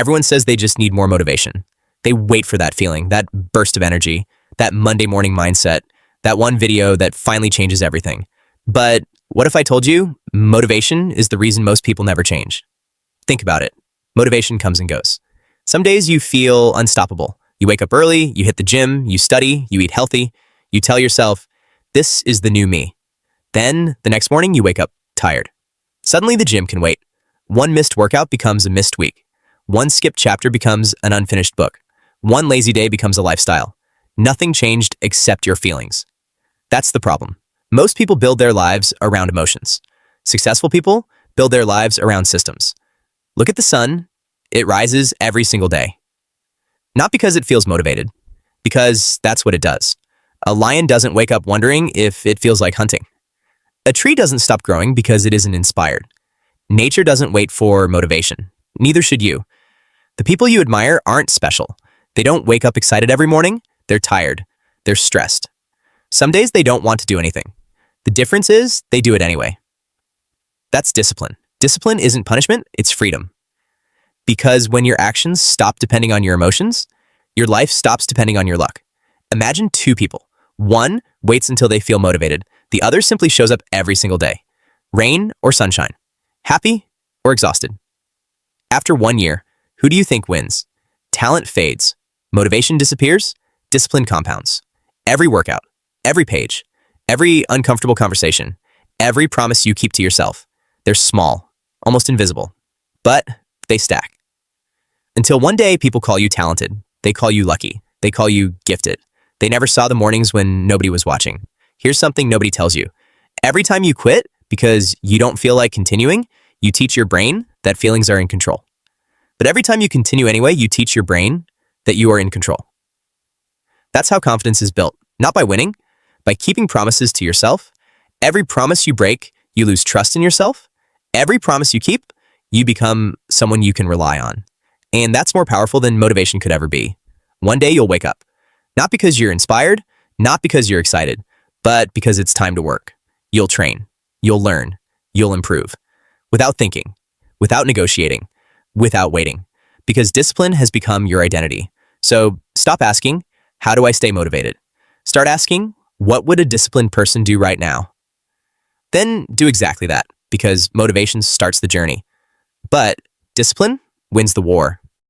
Everyone says they just need more motivation. They wait for that feeling, that burst of energy, that Monday morning mindset, that one video that finally changes everything. But what if I told you motivation is the reason most people never change? Think about it. Motivation comes and goes. Some days you feel unstoppable. You wake up early, you hit the gym, you study, you eat healthy. You tell yourself, this is the new me. Then the next morning you wake up tired. Suddenly the gym can wait. One missed workout becomes a missed week. One skipped chapter becomes an unfinished book. One lazy day becomes a lifestyle. Nothing changed except your feelings. That's the problem. Most people build their lives around emotions. Successful people build their lives around systems. Look at the sun. It rises every single day. Not because it feels motivated, because that's what it does. A lion doesn't wake up wondering if it feels like hunting. A tree doesn't stop growing because it isn't inspired. Nature doesn't wait for motivation. Neither should you. The people you admire aren't special. They don't wake up excited every morning. They're tired. They're stressed. Some days they don't want to do anything. The difference is they do it anyway. That's discipline. Discipline isn't punishment, it's freedom. Because when your actions stop depending on your emotions, your life stops depending on your luck. Imagine two people. One waits until they feel motivated. The other simply shows up every single day. Rain or sunshine. Happy or exhausted. After 1 year, who do you think wins? Talent fades. Motivation disappears. Discipline compounds. Every workout, every page, every uncomfortable conversation, every promise you keep to yourself. They're small, almost invisible, but they stack. Until one day people call you talented. They call you lucky. They call you gifted. They never saw the mornings when nobody was watching. Here's something nobody tells you. Every time you quit because you don't feel like continuing, you teach your brain that feelings are in control. But every time you continue anyway, you teach your brain that you are in control. That's how confidence is built, not by winning, by keeping promises to yourself. Every promise you break, you lose trust in yourself. Every promise you keep, you become someone you can rely on. And that's more powerful than motivation could ever be. One day you'll wake up, not because you're inspired, not because you're excited, but because it's time to work. You'll train, you'll learn, you'll improve. Without thinking, without negotiating, without waiting. Because discipline has become your identity. So stop asking, how do I stay motivated? Start asking, what would a disciplined person do right now? Then do exactly that, because motivation starts the journey. But discipline wins the war.